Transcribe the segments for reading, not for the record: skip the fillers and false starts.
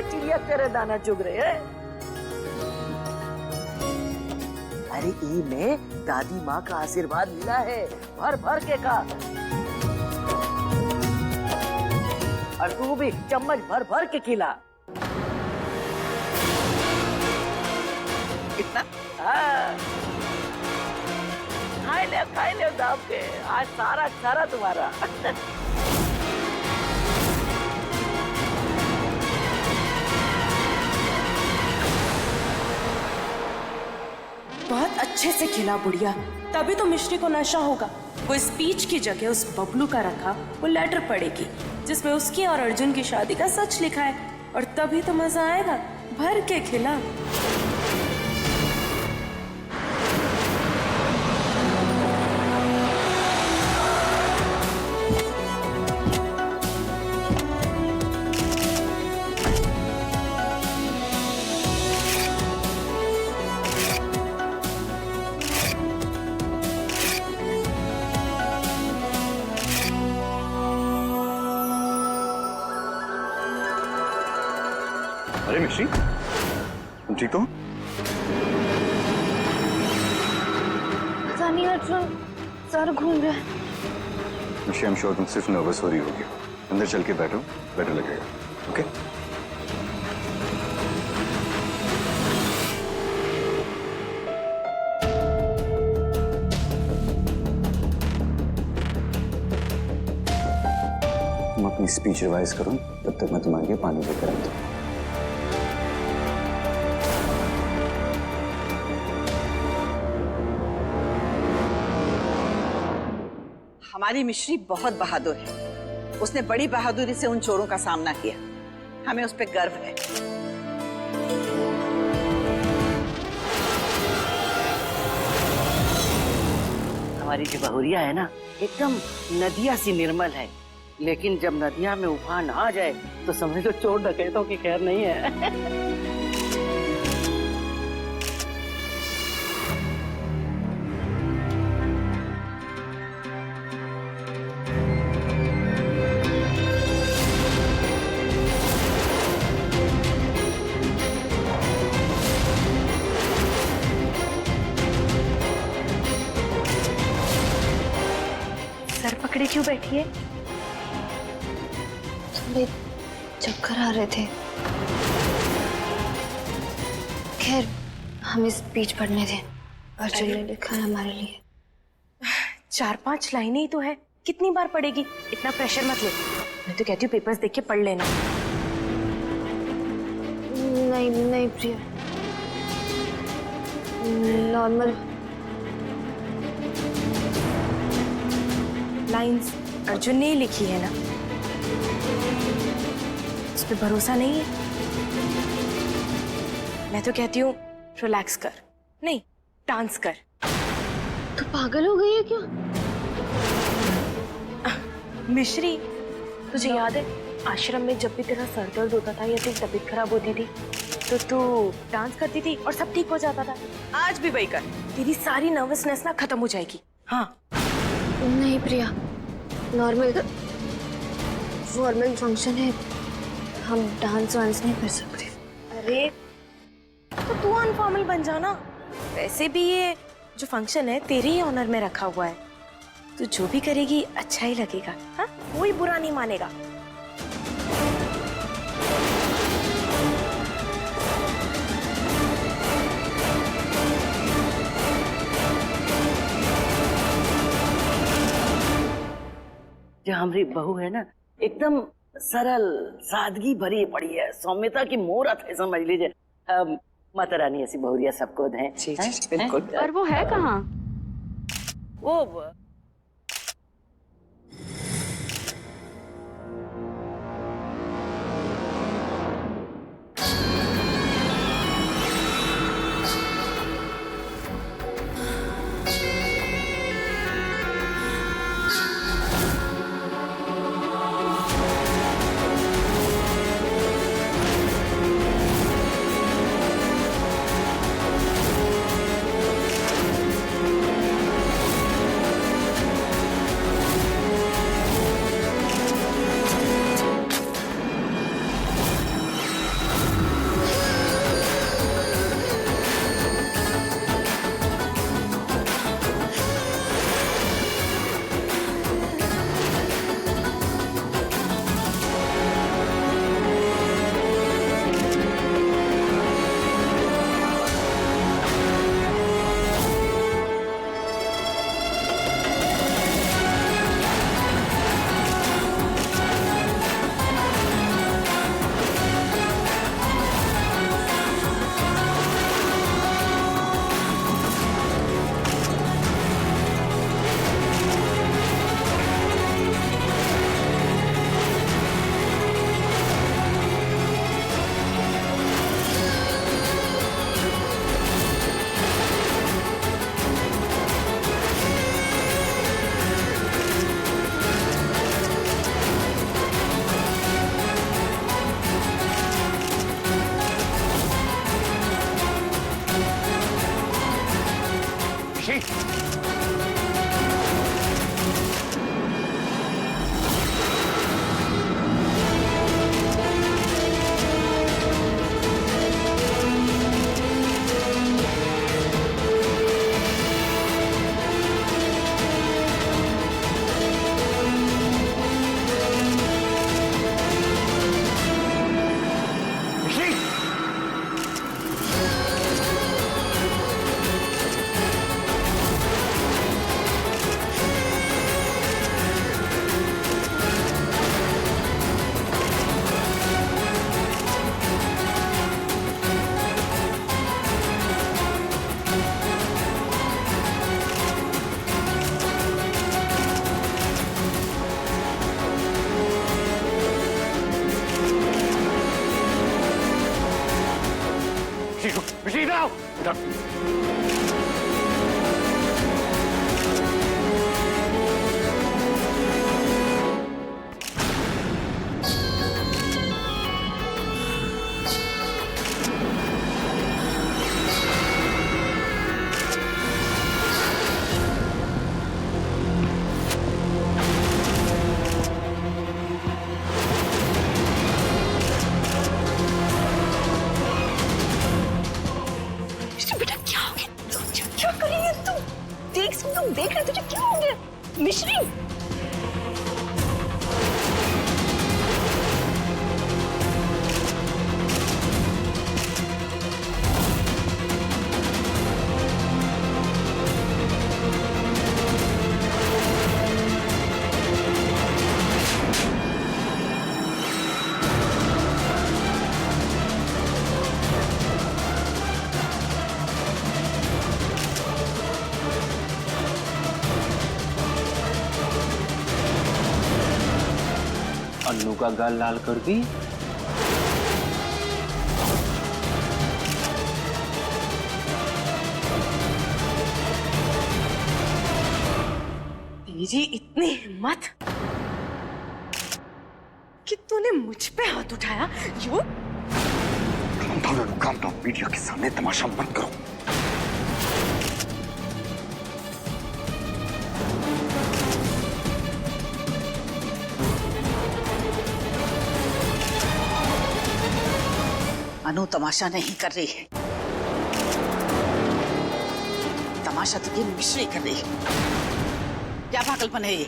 का चिड़िया तेरे दाना चुग रहे है। अरे ई में दादी माँ का आशीर्वाद मिला है, भर भर के का। और तू भी चम्मच भर भर के खिला। कितना? खाई ले दाब के, आज सारा सारा तुम्हारा। बहुत अच्छे से खिला बुढ़िया, तभी तो मिश्री को नशा होगा। वो स्पीच की जगह उस बबलू का रखा वो लेटर पढ़ेगी जिसमें उसकी और अर्जुन की शादी का सच लिखा है, और तभी तो मजा आएगा। भर के खिला। अरे मिश्री, तुम ठीक हो? पता नहीं अर्जुन, सर घूम रहा है। मिश्री, आई एम श्योर तुम सिर्फ नर्वस हो रही होगी। अंदर चल के बैठो, बेटर लगेगा। ओके? तुम अपनी स्पीच रिवाइज करो, तब तक मैं तुम्हारे लिए पानी लेकर आता हूँ। हमारी मिश्री बहुत बहादुर है। उसने बड़ी बहादुरी से उन चोरों का सामना किया। हमें उस पर गर्व है। हमारी जो बहुरिया है ना, एकदम नदिया सी निर्मल है, लेकिन जब नदिया में उफान आ जाए तो समझ लो चोर डकैतों की खैर नहीं है। सर पकड़े क्यों बैठी है? थोड़े चक्कर आ रहे थे। खैर, हमें स्पीच पढ़ने थे। अर्जुन ने लिखा है हमारे लिए। 4-5 लाइनें ही तो है, कितनी बार पढ़ेगी? इतना प्रेशर मत ले। मैं तो कहती हूँ पेपर्स देख के पढ़ लेना। नहीं नहीं प्रिया, नॉर्मल लाइंस अर्जुन ने ही लिखी है ना, उस पर भरोसा नहीं है। मैं तो कहती हूँ रिलैक्स कर, नहीं डांस कर। तू पागल हो गई है क्या? मिश्री, तुझे याद है आश्रम में जब भी तेरा सर दर्द होता था या तेरी तबीयत खराब होती थी तो तू डांस करती थी और सब ठीक हो जाता था। आज भी वही कर, तेरी सारी नर्वसनेस ना खत्म हो जाएगी। हाँ नहीं प्रिया, नॉर्मल फॉर्मल फंक्शन है, हम डांस वांस नहीं कर सकते। अरे तो तू अनफॉर्मल बन जाना। वैसे भी ये जो फंक्शन है तेरे ही ऑनर में रखा हुआ है, तू जो भी करेगी अच्छा ही लगेगा। हाँ, कोई बुरा नहीं मानेगा। जो हमारी बहू है ना, एकदम सरल सादगी भरी पड़ी है, सौम्यता की मूरत है, समझ लीजिए। माता रानी ऐसी बहुरिया सबको दें। जी बिल्कुल। और वो है कहाँ? वो ऋषि ऋषि इधर आओ इधर। बेटा क्या हो गया? क्या कर रही है तुम? तुम देख रहे तुझे क्या हो गया? मिश्री अन्नू का गाल लाल कर दी। तेरी इतनी हिम्मत कि तूने मुझ पे हाथ उठाया। यू काम डाउन, मीडिया के सामने तमाशा मत करो। अनु तमाशा नहीं कर रही है, तमाशा तो ये मिश्री कर रही है। क्या पागलपन है ये?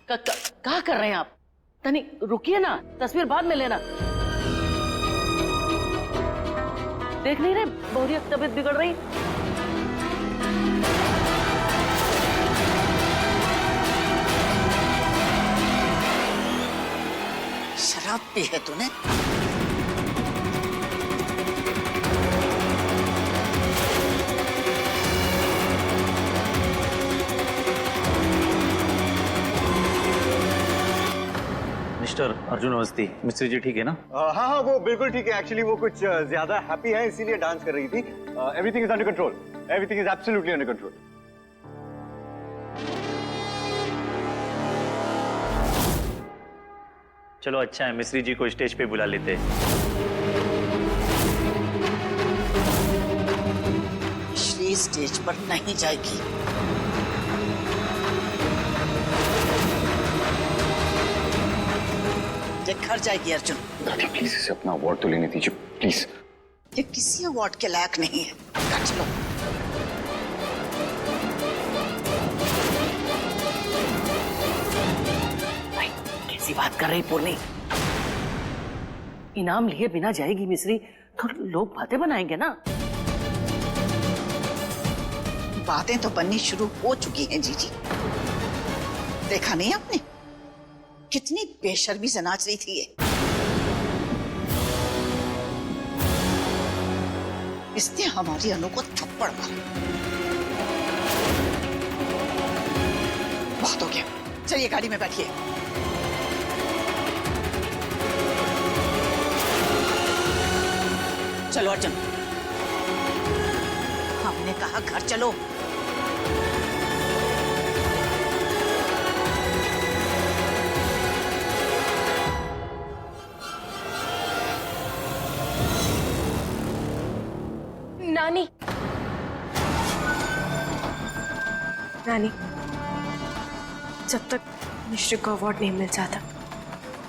क्या कर रहे हैं आप? तनी रुकिए ना, तस्वीर बाद में लेना। देख नहीं रहे बहुरिया की तबीयत बिगड़ रही? शराब पी है तूने? मिस्टर अर्जुन अवस्थी, मिश्री जी ठीक है ना? हाँ हाँ, वो बिल्कुल ठीक है। एक्चुअली वो कुछ ज्यादा हैप्पी है, इसीलिए डांस कर रही थी। Everything is under control, everything is absolutely under control. चलो अच्छा है, मिश्री जी को स्टेज पे बुला लेते हैं। मिश्री स्टेज पर नहीं जाएगी। ये घर जाएगी अर्जुन। दादी प्लीज इसे अपना अवार्ड तो लेने दीजिए प्लीज। ये किसी अवार्ड के लायक नहीं है। चलो कैसी बात कर रही पूर्णी? इनाम लिए बिना जाएगी मिश्री तो लोग बातें बनाएंगे ना। बातें तो बननी शुरू हो चुकी हैं जीजी। देखा नहीं आपने कितनी बेशर्मी से नाच रही थी ये? इसने हमारी अनु को थप्पड़ मारा। बहुत हो गया, चलिए गाड़ी में बैठिए। चलो अर्जुन, हमने कहा घर चलो। नानी, जब तक मिश्री को अवार्ड नहीं मिल जाता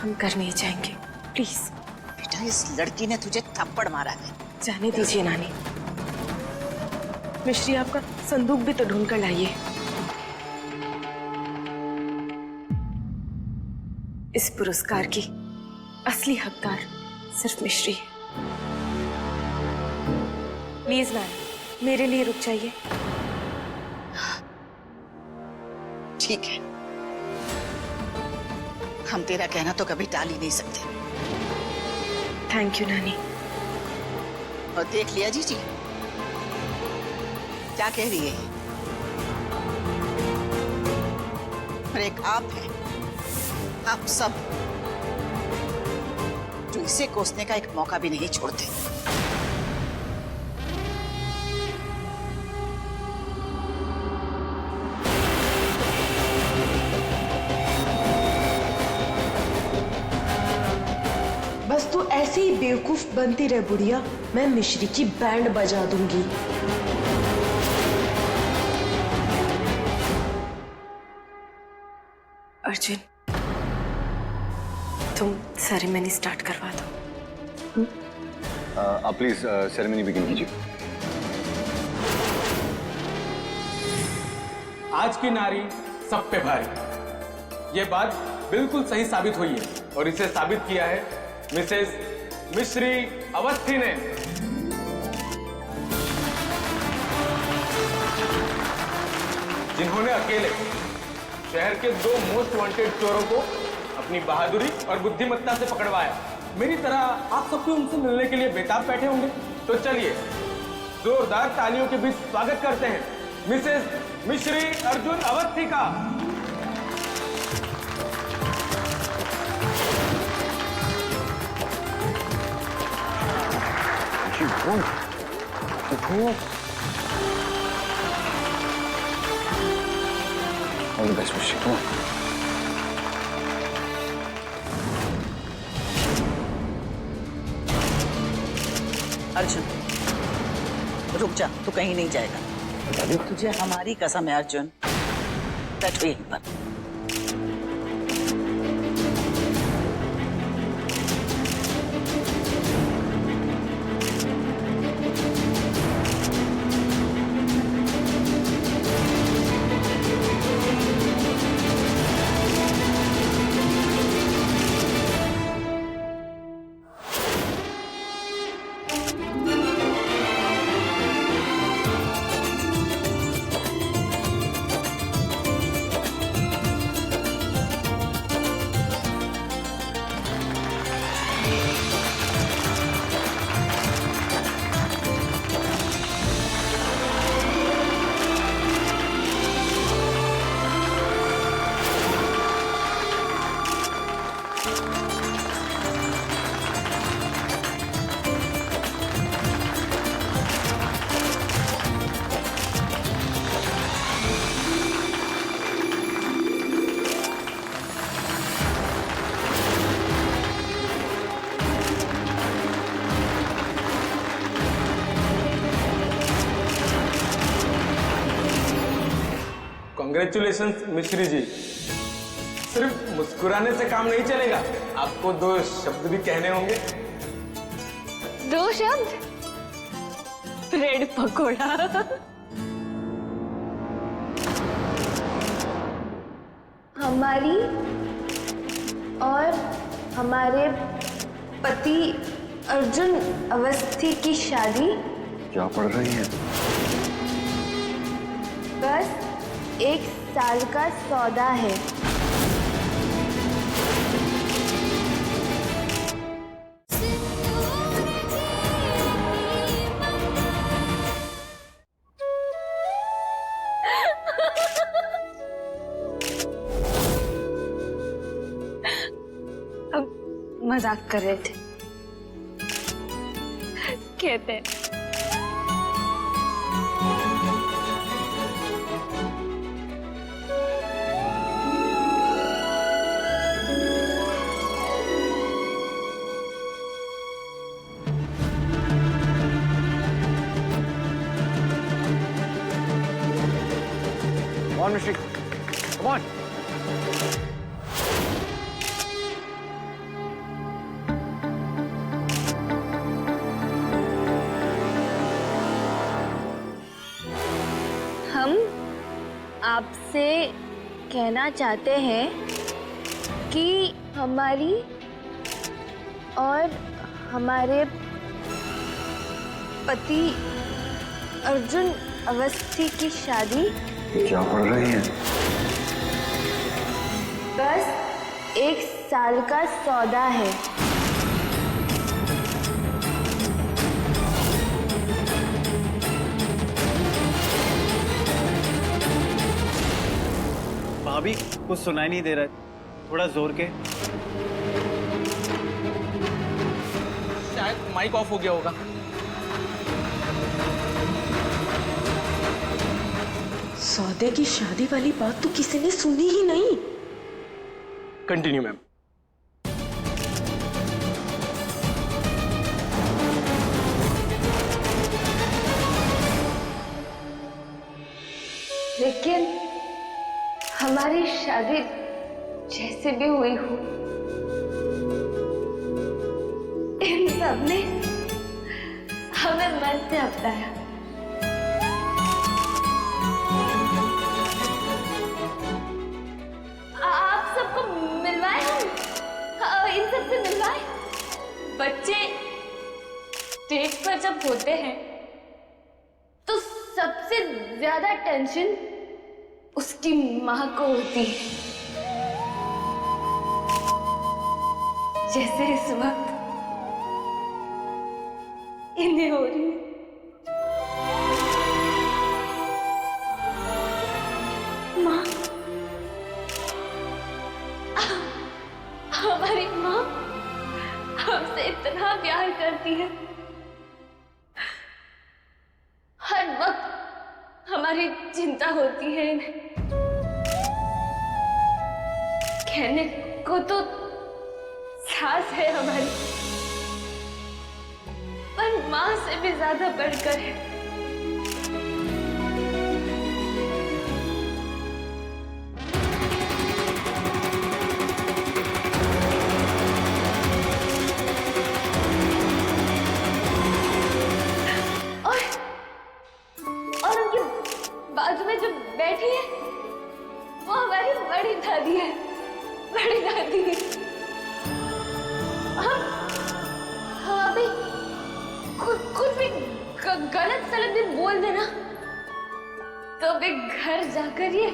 हम घर नहीं जाएंगे, प्लीज। बेटा, इस लड़की ने तुझे थप्पड़ मारा है। जाने दीजिए नानी। मिश्री, आपका संदूक भी तो ढूंढ कर लाइए। इस पुरस्कार की असली हकदार सिर्फ मिश्री है। प्लीज नानी, मेरे लिए रुक जाइए। ठीक है, हम तेरा कहना तो कभी टाल ही नहीं सकते। थैंक यू नानी। और देख लिया जीजी, क्या कह रही है? और एक आप है, आप सब, जो इसे कोसने का एक मौका भी नहीं छोड़ते। बस तू ऐसे ही बेवकूफ बनती रह बुढ़िया, मैं मिश्री की बैंड बजा दूंगी। अर्जुन, तुम सेरेमनी स्टार्ट करवा दो। आप प्लीज सेरेमनी बिगिन कीजिए। आज की नारी सब पे भारी, ये बात बिल्कुल सही साबित हुई है और इसे साबित किया है मिसेस मिश्री अवस्थी ने। जिन्होंने अकेले शहर के 2 मोस्ट वांटेड चोरों को अपनी बहादुरी और बुद्धिमत्ता से पकड़वाया। मेरी तरह आप सब भी उनसे मिलने के लिए बेताब बैठे होंगे, तो चलिए जोरदार तालियों के बीच स्वागत करते हैं मिसेस मिश्री अर्जुन अवस्थी का। All the best, Mishi. Come on. Arjun, रुक जा, तू कहीं नहीं जाएगा। तुझे हमारी कसम है अर्जुन, बैठो यहीं पर। कांग्रेचुलेशन मिश्री जी। सिर्फ मुस्कुराने से काम नहीं चलेगा, आपको 2 शब्द भी कहने होंगे। 2 शब्द? ब्रेड पकोड़ा। हमारी और हमारे पति अर्जुन अवस्थी की शादी क्या पढ़ रही है? बस 1 साल का सौदा है। अब मजाक कर रहे थे, कहते हैं Come on, Mishri. Come on. हम आपसे कहना चाहते हैं कि हमारी और हमारे पति अर्जुन अवस्थी की शादी क्या पढ़ रही है? बस 1 साल का सौदा है। भाभी कुछ सुनाई नहीं दे रहा है, थोड़ा जोर के। शायद माइक ऑफ हो गया होगा। सौदे की शादी वाली बात तो किसी ने सुनी ही नहीं। Continue ma'am. लेकिन हमारी शादी जैसे भी हुई हो, इन सब ने हमें मन से अपनाया। आप सबको मिलवाए हम, इन सब से मिलवाए। बच्चे डेट पर जब होते हैं तो सबसे ज्यादा टेंशन उसकी माँ को होती है, जैसे इस वक्त इन्हें हो रही है। माँ, हमारी माँ हमसे इतना प्यार करती है, हर वक्त हमारी चिंता होती है इन्हें। कहने को तो सास है हमारी, पर माँ से भी ज्यादा बढ़कर है। और उनके बाजू में जो बैठी है वो हमारी बड़ी दादी है, बड़ी दादी। हम अभी कुछ भी गलत सलत भी बोल देना तो भी घर जाकर ये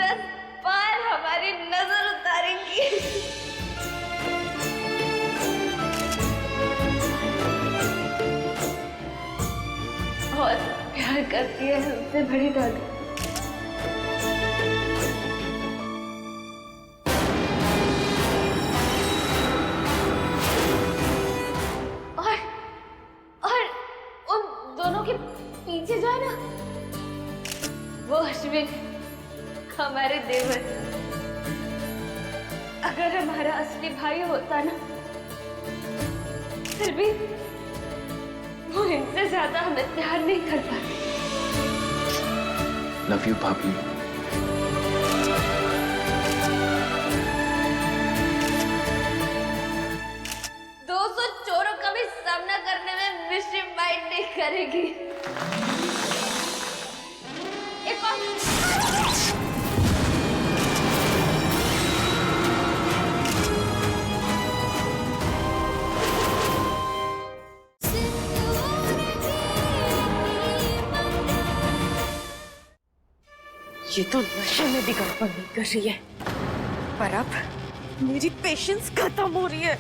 10 बार हमारी नजर उतारेंगी। बहुत प्यार करती है हमसे बड़ी दादी। और उन दोनों के पीछे जो है ना, वो अश्विन हमारे देवर। अगर हमारा असली भाई होता ना, फिर भी वो इनसे ज्यादा हमें प्यार नहीं कर पाते। लव यू भाभी। 200 चोरों का भी सामना करने में मिश्री माइंड नहीं करेगी। एक और ये तो नशे में भी गड़बड़ नहीं कर रही है, पर अब मेरी पेशेंस खत्म हो रही है।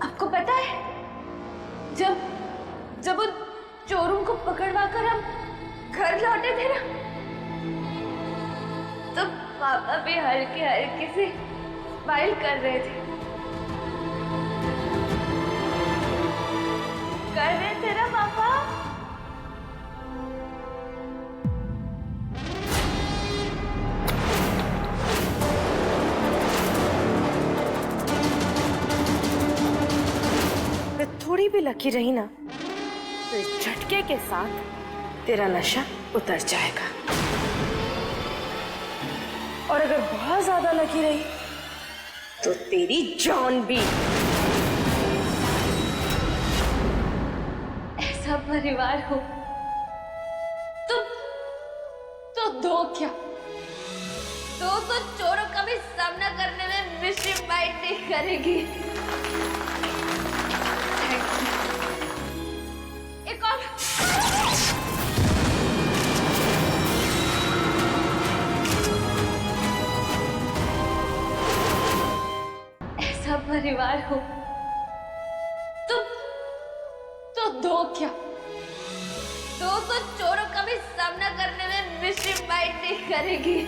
आपको पता है, पापा भी हल्के हल्के से स्माइल कर रहे थे। कर रहे थे ना पापा? अगर थोड़ी भी लकी रही ना तो इस झटके के साथ तेरा नशा उतर जाएगा, और अगर बहुत ज्यादा लकी रही तो तेरी जान भी। ऐसा परिवार हो तो दो क्या, दो तो चोरों का भी सामना करने में मिश्री माइंड नहीं करेगी। एक और ऐसा परिवार हो तो दो क्या, दो तो चोरों का भी सामना करने में मिश्री माइंड नहीं करेगी।